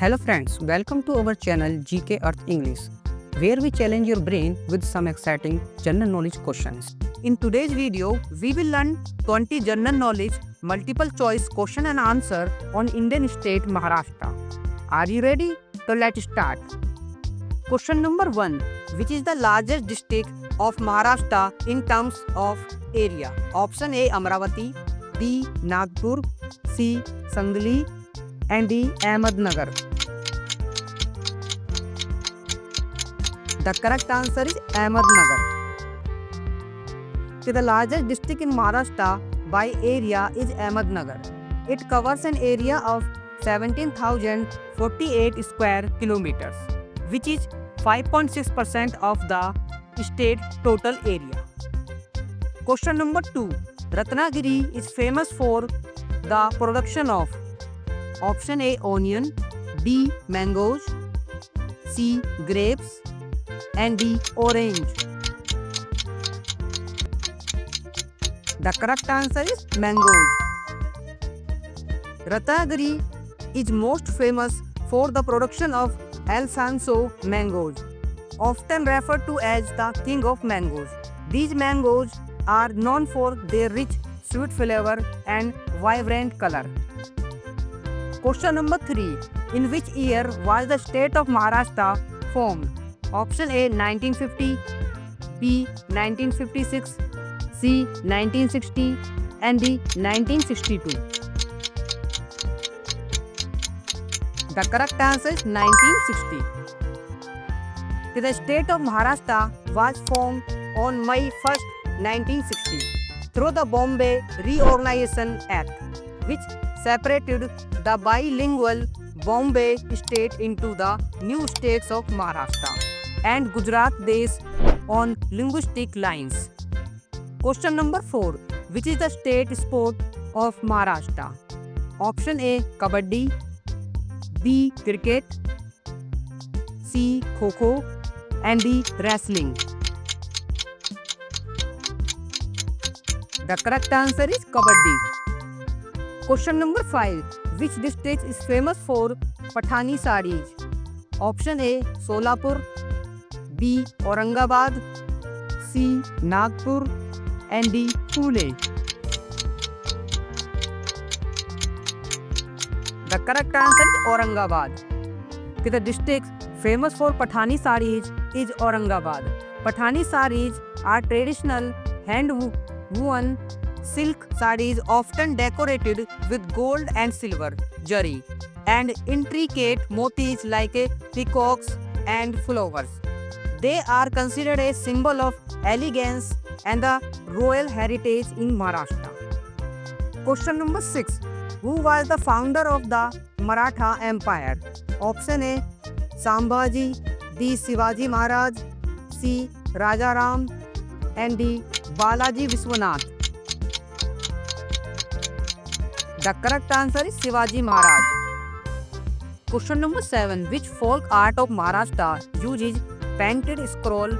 Hello friends, welcome to our channel GK Earth English, where we challenge your brain with some exciting general knowledge questions. In today's video, we will learn 20 general knowledge multiple choice question and answer on Indian state Maharashtra. Are you ready? So let's start. Question number 1. Which is the largest district of Maharashtra in terms of area? Option A Amravati, B Nagpur, C Sangli, and D Ahmednagar. The correct answer is Ahmednagar. The largest district in Maharashtra by area is Ahmednagar. It covers an area of 17,048 square kilometers, which is 5.6% of the state total area. Question number 2. Ratnagiri is famous for the production of Option A onion, B mangoes, C grapes, and D orange. The correct answer is mangoes. Ratnagiri is most famous for the production of Alfonso mangoes, often referred to as the king of mangoes. These mangoes are known for their rich sweet flavor and vibrant color. Question number 3. In which year was the state of Maharashtra formed? Option A 1950, B 1956, C 1960, and D 1962. The correct answer is 1960. The state of Maharashtra was formed on May 1st, 1960 through the Bombay Reorganization Act, which separated the bilingual Bombay state into the new states of Maharashtra and Gujarat based on linguistic lines. Question number 4. Which is the state sport of Maharashtra? Option A Kabaddi, B Cricket, C Kho-Kho, and D Wrestling. The correct answer is Kabaddi. Question number 5. Which district is famous for Pathani sarees? Option A Solapur, B Aurangabad, C Nagpur, and D Pune. The correct answer is Aurangabad. The district famous for Pathani sarees is Aurangabad. Pathani sarees are traditional hand-woven silk sarees often decorated with gold and silver jari and intricate motifs like peacocks and flowers. They are considered a symbol of elegance and the royal heritage in Maharashtra. Question number 6. Who was the founder of the Maratha Empire? Option A Sambhaji, B Shivaji Maharaj, C Rajaram, and D Balaji Vishwanath. The correct answer is Shivaji Maharaj. Question number 7. Which folk art of Maharashtra uses painted scroll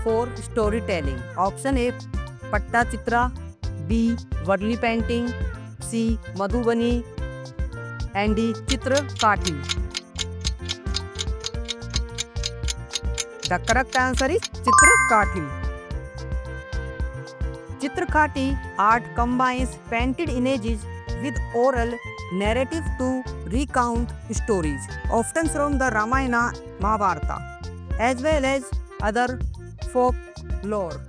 for storytelling? Option A Pattachitra, B Wadli painting, C Madhubani, and D Chitra Kathi. The correct answer is Chitra Kathi. Chitra Kathi art combines painted images with oral narrative to recount stories, often from the Ramayana Mahabharata, as well as other folklore.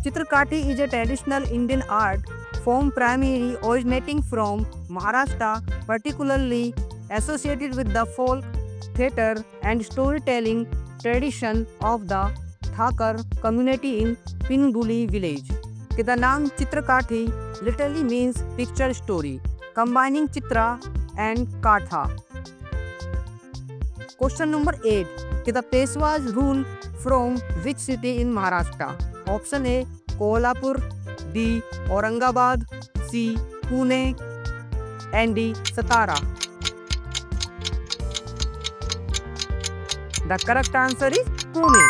Chitrakathi is a traditional Indian art form primarily originating from Maharashtra, particularly associated with the folk, theatre, and storytelling tradition of the Thakar community in Pinguli village. The name Chitrakathi literally means picture story, combining Chitra and Katha. Question number 8. The Peshwas rule from which city in Maharashtra? Option A Kolhapur, B Aurangabad, C Pune, and D Satara. The correct answer is Pune.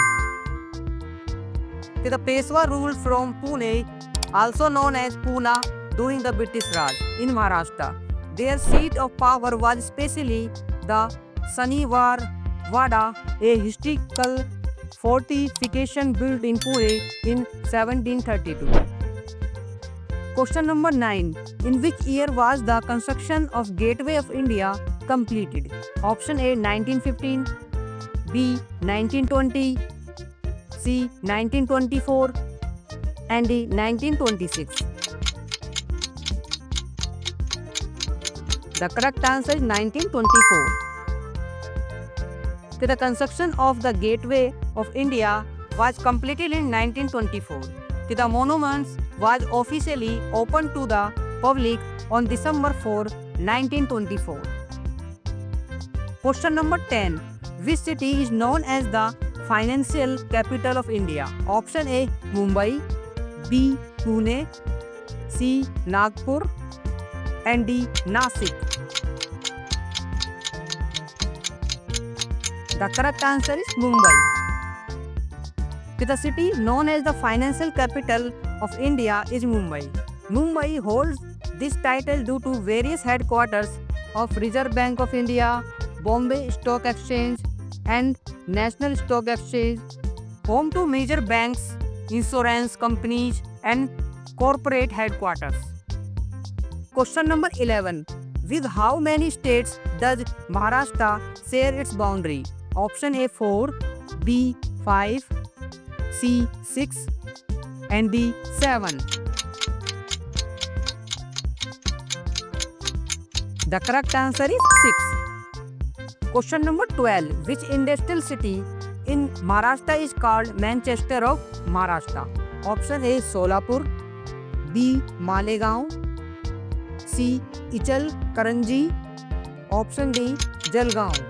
The Peshwa ruled from Pune, also known as Pune, during the British Raj in Maharashtra. Their seat of power was especially the Saniwar Wada, a historical fortification built in Pune in 1732. Question number 9. In which year was the construction of Gateway of India completed? Option A 1915, B 1920, C 1924, and D 1926. The correct answer is 1924. The construction of the Gateway of India was completed in 1924. The monument was officially opened to the public on December 4, 1924. Question number 10. Which city is known as the financial capital of India? Option A Mumbai, B Pune, C Nagpur, and D Nasik. The correct answer is Mumbai. The city known as the financial capital of India is Mumbai. Mumbai holds this title due to various headquarters of Reserve Bank of India, Bombay Stock Exchange, and National Stock Exchange, home to major banks, insurance companies, and corporate headquarters. Question number 11. With how many states does Maharashtra share its boundary? Option A 4, B 5, C 6, and D 7. The correct answer is 6. Question number 12. Which industrial city in Maharashtra is called Manchester of Maharashtra? Option A Solapur, B Malegaon, C Ichalkaranji, option D Jalgaon.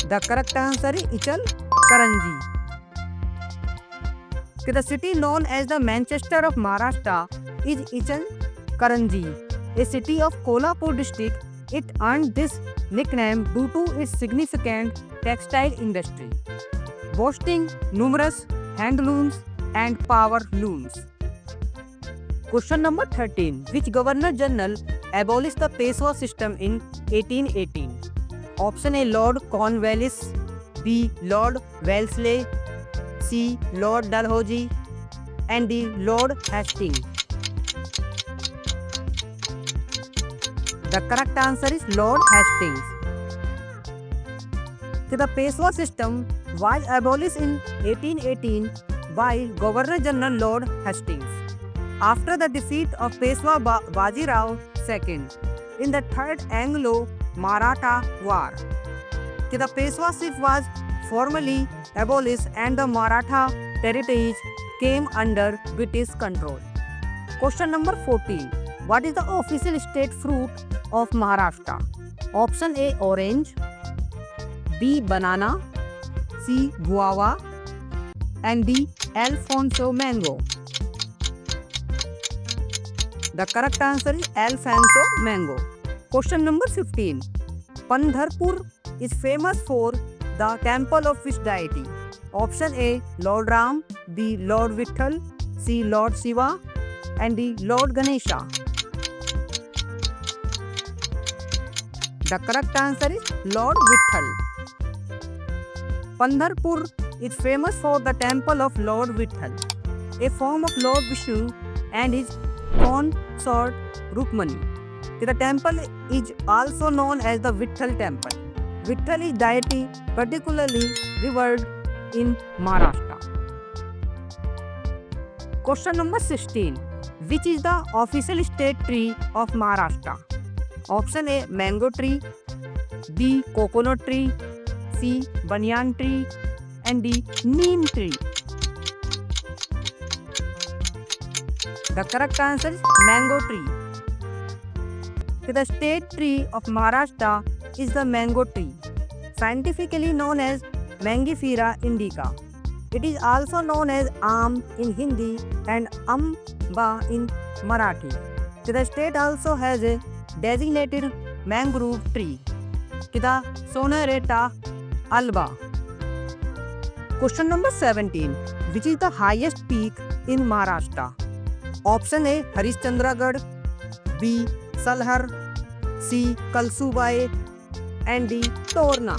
The correct answer is Ichalkaranji. The city known as the Manchester of Maharashtra is Ichalkaranji, a city of Kolhapur district. It earned this nickname due to its significant textile industry, boasting numerous handlooms and power looms. Question number 13. Which Governor General abolished the Peshwa system in 1818? Option A Lord Cornwallis, B Lord Wellesley, C Lord Dalhousie, and D Lord Hastings. The correct answer is Lord Hastings. The Peshwa system was abolished in 1818 by Governor General Lord Hastings after the defeat of Peshwa Bajirao II in the Third Anglo-Maratha War. The Peshwaship was formally abolished and the Maratha territories came under British control. Question number 14. What is the official state fruit of Maharashtra? Option A orange, B banana, C guava, and D Alfonso mango. The correct answer is Alfonso mango. Question number 15. Pandharpur is famous for the temple of which deity? Option A Lord Ram, B Lord Vitthal, C Lord Shiva, and D Lord Ganesha. The correct answer is Lord Vitthal. Pandharpur is famous for the temple of Lord Vitthal, a form of Lord Vishnu and his consort Rukmani. The temple is also known as the Vitthal temple. Vitthal is deity particularly revered in Maharashtra. Question number 16. Which is the official state tree of Maharashtra? Option A mango tree, B coconut tree, C banyan tree, and D neem tree. The correct answer is mango tree. The state tree of Maharashtra is the mango tree, scientifically known as Mangifera indica. It is also known as Aam in Hindi and Amba in Marathi. The state also has a designated mangrove tree, the Sonorata alba. Question number 17. Which is the highest peak in Maharashtra? Option A Harishchandragarh, B Salhar, C. Kalsubai, and D. Torna.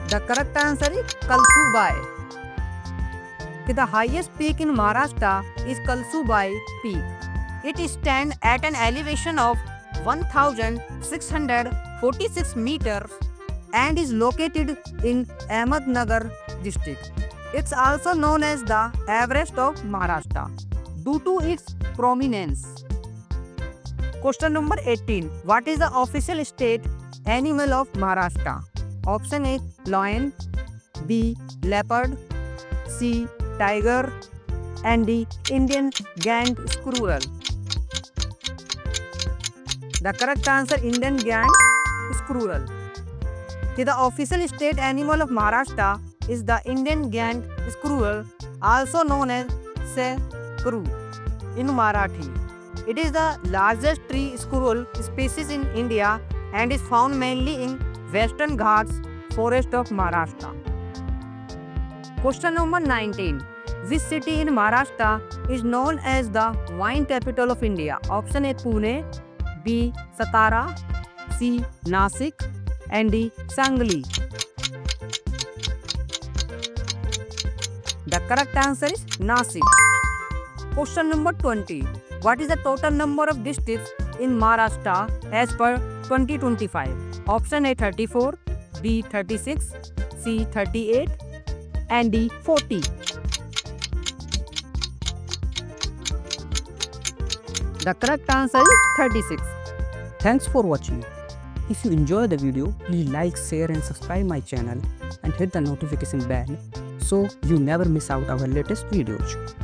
The correct answer is Kalsubai. The highest peak in Maharashtra is Kalsubai Peak. It stands at an elevation of 1,646 meters and is located in Ahmednagar district. It's also known as the Everest of Maharashtra due to its prominence. Question number 18. What is the official state animal of Maharashtra? Option A. Lion, B. Leopard, C. Tiger, and D. Indian Gant Squirrel. The correct answer Indian Gant Squirrel. The official state animal of Maharashtra is the Indian Gant Squirrel, also known as Sekru in Marathi. It is the largest tree squirrel species in India and is found mainly in Western Ghats forest of Maharashtra. Question number 19. Which city in Maharashtra is known as the wine capital of India? Option A. Pune, B. Satara, C. Nasik, and D. Sangli. The correct answer is Nasik. Question number 20. What is the total number of districts in Maharashtra as per 2025? Option A. 34, B. 36, C. 38, and D. 40. The correct answer is 36. Thanks for watching. If you enjoy the video, please like, share and subscribe my channel and hit the notification bell so you never miss out our latest videos.